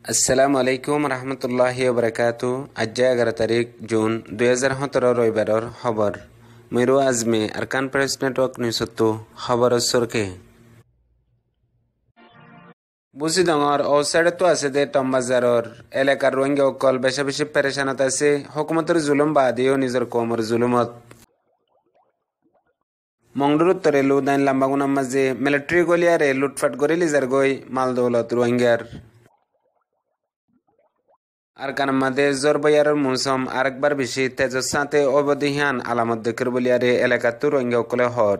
আসসালামু আলাইকুম রহমতুল্লাহি ওবরাকাতু। আজ 11 তারিখ জুন 2017 রবিবারর খবর মিরু আজমে আরকান প্রেস নেটওয়ার্ক নিউজতো খবর সরকে বুঝি ডঙর ও সাইডে তো আছে দে টমবাজারর এলাকার রোহিঙ্গা অকল বেশা বেশি পেরেশানত আছে হুকুমতের জুলুম বাদিও নিজের কমর জুলুমত মংডুর উত্তরে লুদাইন লাম্বাগুনার মাঝে মিলিটারি গলিয়ারে লুটফাট করে লিজার গই মালদৌলত রোহিঙ্গার আরকান মাদে জোরবয়ারের মৌসুম আরেকবার বেশি তেজর সাথে অবধিহান আলামত দেখের বলিয়ারে এলাকাত রোহিঙ্গা অকলে হর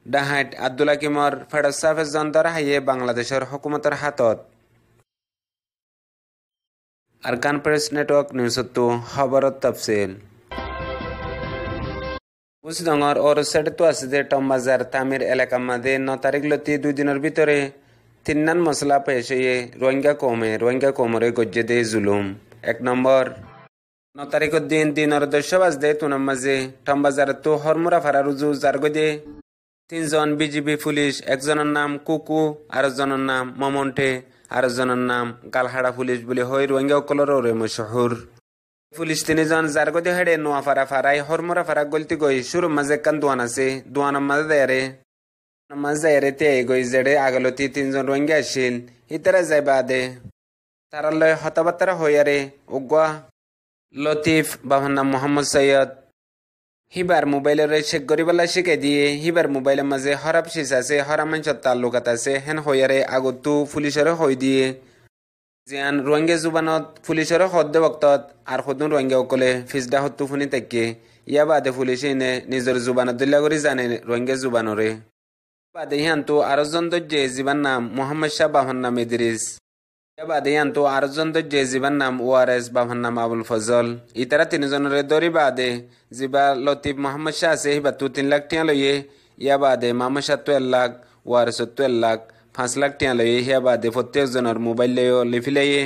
ডাহাইট আব্দুল কিমর ফেরজ সাফেজ জন্দর হাইয়ে বাংলাদেশের হুকুমতের হাতত আরকান প্রেস নেটওয়ার্ক নিউজতো খবরত তফসিল বুঝডঙর ওর সাইডে তো আছে যে টমবাজার তামির এলাকা মাদে 9 তারিখ লতি 2 দিনের ভিতরে তিন্নান মশলা পেশে রোহিঙ্গা কমরে গজ্জে দে জুলুম 1 নম্বর 9 তারিখের দিনের 10 বাজে তুনার মাঝে টমবাজার তো হরমুরা ফারা রুজু যার গদে 3 জন বিজিবি পুলিশ, একজনের নাম কুকু আর একজনের নাম মমন্টে আর একজনের নাম গালহাড়া পুলিশ বলে হয় রোহিঙ্গা অকলর ওরে মশহুর পুলিশ 3 জন যার গদে হেডে নোয়াফারা ফারাই হরমুরা ফারা গলতি গই শুরু মাঝে কান দোয়ান আছে দোয়ানের মাঝে দেয়ারে মাঝে তে গই জেডে আগলতি 3 জন রোহিঙ্গা আসিল ইতারা যাইবা দে তারা লয় হতাবার্তারা হইয়ারে উগুয়া লতিফ বাবার নাম মোহাম্মদ সৈয়দ হিবার মোবাইলের চেক করিবেলা শিখে দিয়ে হিবার মোবাইলের মাঝে হরাপ শিস আছে হরা মানুষের তাল্লুকাত আছে হেন হইয়ারে আগতো পুলিশের হই দিয়ে জিয়ান রোহিঙ্গা জুবানত পুলিশের হদ্দে বক্তত আর সদুন রোহিঙ্গা অকলে ফিজদা হত্তু ফুনি তাকে ইয়া বাদে পুলিশে নে নিজের জুবানত দিল্লা করে জানে রোহিঙ্গা জুবানরে বাদে হিয়ান্তু আরেকজন দর্জে জীবার নাম মোহাম্মদ শাহ বাবার নাম ইদ্রিস ইয়া বাদে হিয়ান্তু আরেকজন দর্জে জীবার নাম ওয়ারেস বাবার নাম আবুল ফজল ইতারা 3 জনের দরি বাদে জিবা লতিফ মোহাম্মদ শাহ আছে হিবা 3 লাখ টিয়া লইয়ে ইয়া বাদে মোহাম্মদ শাহ 12 লাখ ওয়ারেস 12 লাখ 5 লাখ টিয়া লইয়ে ইয়া বাদে প্রত্যেক জনের মোবাইল লইয়ে লিফিলাইয়ে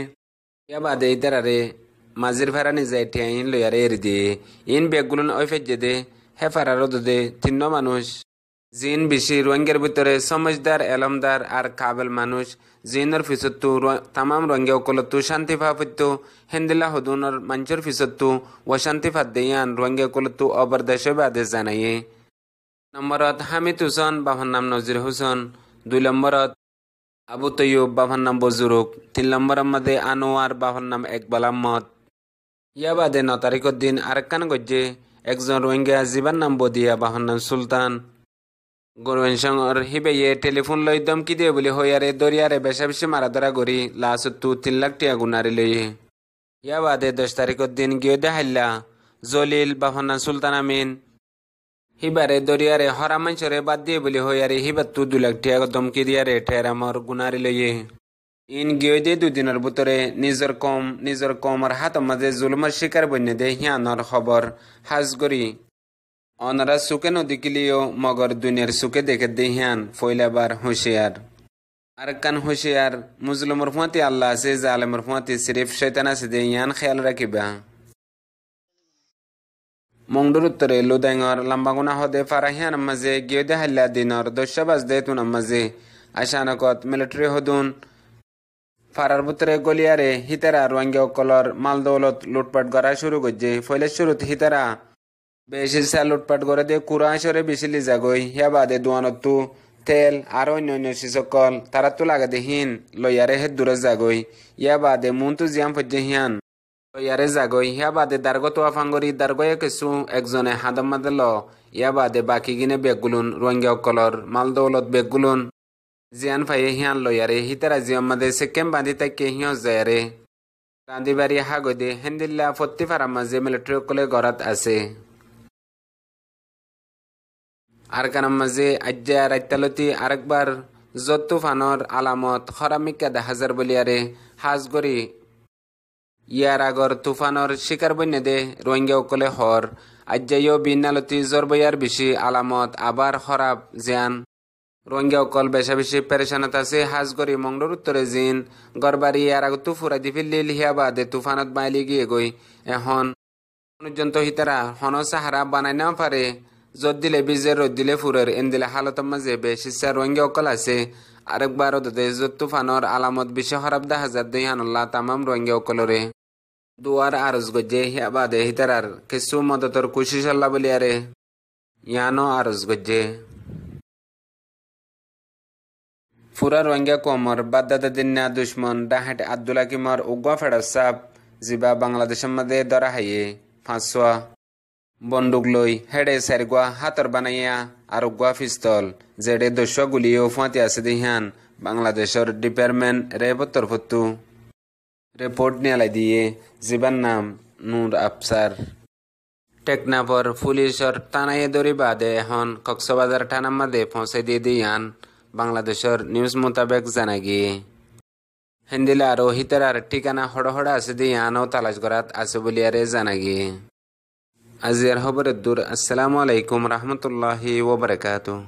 ইয়া বাদে ইতারারে মাঝির ভাড়া নিজে টিয়া ইন লইয়ারে এরি দিয়ে ইন বেগগুলো ওই ফেজে দে হে ফারারো দে 3 মানুষ জিন বেশি রোহিঙ্গার ভিতরে সমজদার এলমদার আর কাবেল মানুষ জিনের ফিসত্তু তামাম রোহিঙ্গা অকলত্তু শান্তি ভাবত্তু হেন্দিলা হদুনের মানুষের ফিসত্তু ও শান্তি ফাদ্দেয়ান রোহিঙ্গা অকলত্তু অবরদেশ বাদে জানাইয়ে নম্বরত হামিদ হুসন বাবার নাম নজির হুসন 2 নম্বরত আবু তৈয়ুব বাবার নাম বজুরুক 3 নম্বরের মধ্যে আনোয়ার বাবার নাম একবাল আহমদ ইয়া বাদে 9 তারিখের দিন আরেকখান গজ্জে একজন রোহিঙ্গা জীবার নাম বদিয়া বাবার নাম সুলতান গোরবেনসংর হিবেয়ে টেলিফোন লই দমকি দিয়ে বলে হইয়ারে দরিয়ারে বেশা বেশি মারাধরা করি লাসত্তু 3 লাখ টিয়া গুনারি লইয়ে ইয়া বাদে 10 তারিখের দিন গিয়ে দেখাইলা জলিল বাফনা সুলতান আমিন হিবারে দরিয়ারে হরা মানুষরে বাদ দিয়ে বলে হইয়ারে হিবাত্তু 2 লাখ টিয়া দমকি দিয়ারে ঠেরামর গুনারি লইয়ে ইন গিয়ে দিয়ে 2 দিনের ভিতরে নিজের কমর হাত মাঝে জুলুমের শিকার বন্যে দে হিয়ানর খবর হাজগরি অনারা সুকে নদী কিলিও মগর দুনিয়ার সুকে দেখে দেহিয়ান ফইলাবার হুঁশিয়ার আর কান হুঁশিয়ার মুজলুমর ফুয়াতি আল্লাহ আছে জালেমর ফুয়াতি সিরিফ শৈতান আছে দেহিয়ান খেয়াল রাখিবা মংডুর উত্তরে লুদাইঙর লাম্বাগুনা হদে ফারাহিয়ান মাঝে গিয়ে দেহাল্লা দিনর 10 বাজে তুনার মাঝে আশানকত মিলিটারি হদুন ফারার ভিতরে গলিয়ারে হিতারা রোহিঙ্গা কলর মালদৌলত লুটপাট করা শুরু করছে ফলে শুরুত হিতারা বেশি লুটপাট করে দিয়ে কুড়াশরে বেশি লিজা গই হিয়া বাদে দোয়ানতু তেল আর অন্যান্য শিসকল তারা তো লাগা দেহীন লইয়ারে হে দূরে যাগই ইয়া বাদে মুন্তু জিয়াম ফজ্জে হিয়ান লইয়ারে যাগই হিয়া বাদে দার্গত আফাঙ্গরি দার্গয়ে কিছু একজনে হাদম মাদে ল ইয়া বাদে বাকি গিনে বেগুলুন রোহিঙ্গা কলর মালদৌলত বেগুলুন জিয়ান ফাইয়ে হিয়ান লইয়ারে হিতারা জিয়াম মাদে সেকেম বাঁধি তাকে হিয় যায়ারে রান্দিবাড়ি হাগদে হেন্দিল্লা ফত্তি ফারা মাঝে মিলিটারি কলে গড়াত আছে আর কানাম মাঝে আজ্জা রাইতালতি আরেকবার যত তুফানর আলামত খরামিকা দেখা যার বলিয়ারে হাজগরি ইয়ার আগর তুফানর শিকার বন্যে দে রোহিঙ্গা অকলে হর আজ্জাইও বিনালতি জরবয়ার বেশি আলামত আবার খরাব জিয়ান রোহিঙ্গা অকল বেশা বেশি পেরেশানত আছে হাজগরি মংডুর উত্তরে জিন গড়বাড়ি ইয়ার আগ তুফুরা দিফিল্লি লিহিয়া বাদে তুফানত বাইলি গিয়ে গই এখন পর্যন্ত হিতারা হন সাহারা বানাই না পারে যদ দিলে বীজের রোদ দিলে ফুরের এন দিলে হালতের মাঝে বেশিচ্ছা রোহিঙ্গা অকল আছে আরেকবার দেশজুড় তুফানোর আলামত বিশ্ব হরাব 10,000 হানুল্লাহ তামাম রোহিঙ্গা অকলরে দুয়ার আরজ গজ্জে হিয়া বাদে হিতারার কিছু মদতর কুশিস আল্লাহ বলিয়ারে ইয়ানো আরজ গজ্জে ফুরা রোহিঙ্গা কোমর বাদ্দাদা দিন্না দুশ্মন ডাহাট আব্দুল হাকিমর উগ্র ফেরত সাপ জিবা বাংলাদেশের মধ্যে ধরা হাইয়ে 500 বন্দুক লই হেডে সারগুয়া হাতর বানাইয়া আর উগ্র পিস্তল জেডে 200 গুলিও ফুঁয়াতে আছে দিহান বাংলাদেশের ডিপার্টমেন্ট রেবতর ফত্তু রিপোর্ট নিয়ালাই দিয়ে জিবার নাম নূর আফসার টেকনাফর পুলিশের টানাইয়ে দড়ি বাদে এখন কক্সবাজার থানার মাঝে পৌঁছে দিয়ে দিয়ান বাংলাদেশের নিউজ মোতাবেক জানা গিয়ে হেন্দিলা আরো হিতারার ঠিকানা হড়হড়া আছে দিয়ানও তালাশ করাত আছে বলিয়ারে জানা গিয়ে আজিয়ার খবরের দূর। আসসালামু আলাইকুম রহমতুল্লাহি ওয়া বারাকাতুহু।